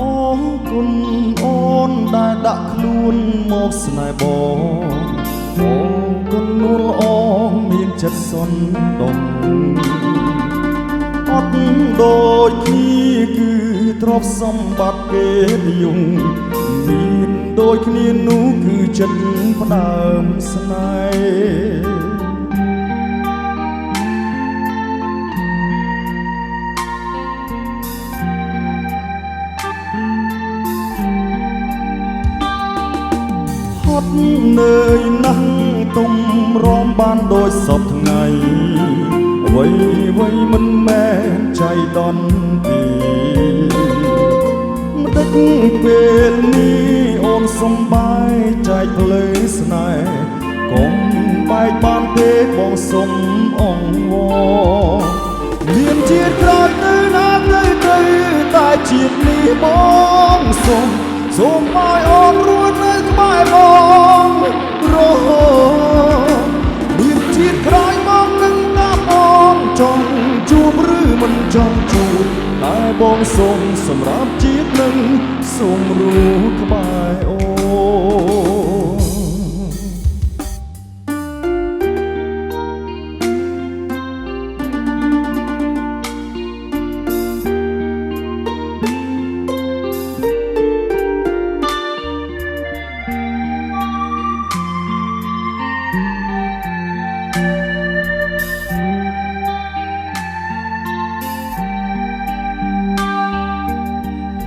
អរគុណអូនដែលដាក់ខ្លួនមកស្នេហ៍បងអរគុណនួលអងមានចិត្តសន្តោសអត់ដូចគ្នាគឺទ្រព្យសម្បត្តិគេនិយមមានដូចគ្នានោះគឺចិត្តផ្ដើមស្នេហ៍ហត់នឿយណាស់ទុំរំបានដូចសពថ្ងៃអ្វីមិនមែនចៃដន្យទេមិនដឹកពេលនេះអូនសំបាយចែកភ្លើស្នេហ៍កុំបែកបានទេបងសុំអង្វរមានជាតិក្រោយទៅណាទៅតែជាតិនេះបងសុំឲ្យអូនរស់នៅក្បែរបងរហូតមានជាតិក្រោយមកនឹងតាមបងចង់ជួបឬមិនចង់ជួបតែបងសូមសម្រាប់ជាតិនឹងសូមរស់ក្បែរអូន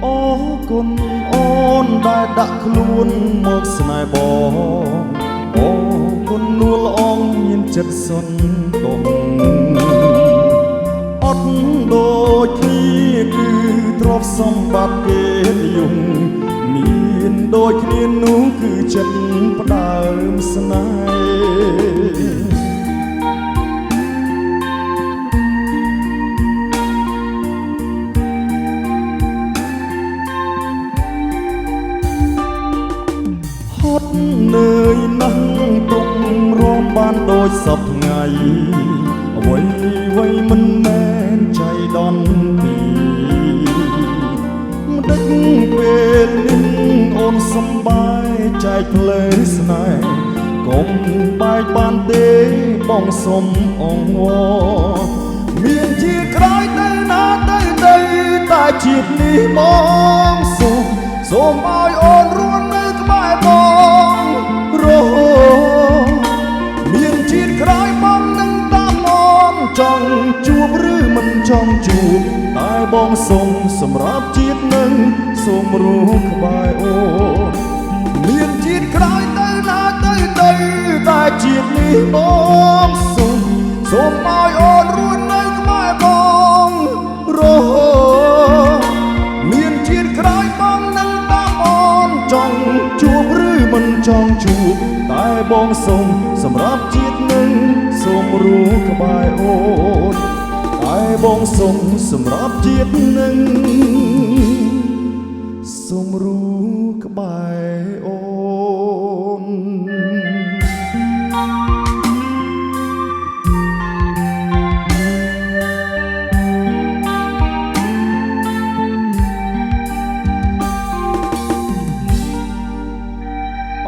អរគុណអូនដែលដាក់ខ្លួនមកស្នេហ៍បងអរគុណនួលអងមានចិត្តសន្តោសអត់ដូចគ្នាគឺទ្រព្យសម្បត្តិគេនិយមមានដូចគ្នានោះគឺចិត្តផ្ដើមស្នេហ៍ហត់នឿយណាស់ទុំរំបានដូចសពថ្ងៃអ្វីមិនមែនចៃដន្យទេមិនដឹកពេលនេះអូនសំបាយចែកភ្លើស្នេហ៍កុំបែកបានទេបងសុំអង្វរមានជាតិក្រោយទៅណាទៅតែជាតិនេះបងសុំឲ្យអូនរស់នៅក្បែរបងរហូតមានជាតិក្រោយបងនឹងតាមអូនចង់ជួបឬមិនចង់ជួបតែបងសុំសម្រាប់ជាតិនឹងសូមរស់ក្បែរអូនមានជាតិក្រោយទៅណាទៅតែជាតិនេះបងសុំឲ្យអូនរស់នៅក្បែរបងរហូតមានជាតិក្រោយបងនឹងតាមអូនចង់ជួបឬមិនចង់ជួបតែបងសុំសម្រាប់ជាតិនឹងសូមរស់ក្បែរអូនតែបងសុំសម្រាប់ជាតិនឹងសូមរស់ក្បែរអូន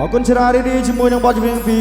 អរគុណច្រើនរីករាយជាមួយនឹងបទចម្រៀងពី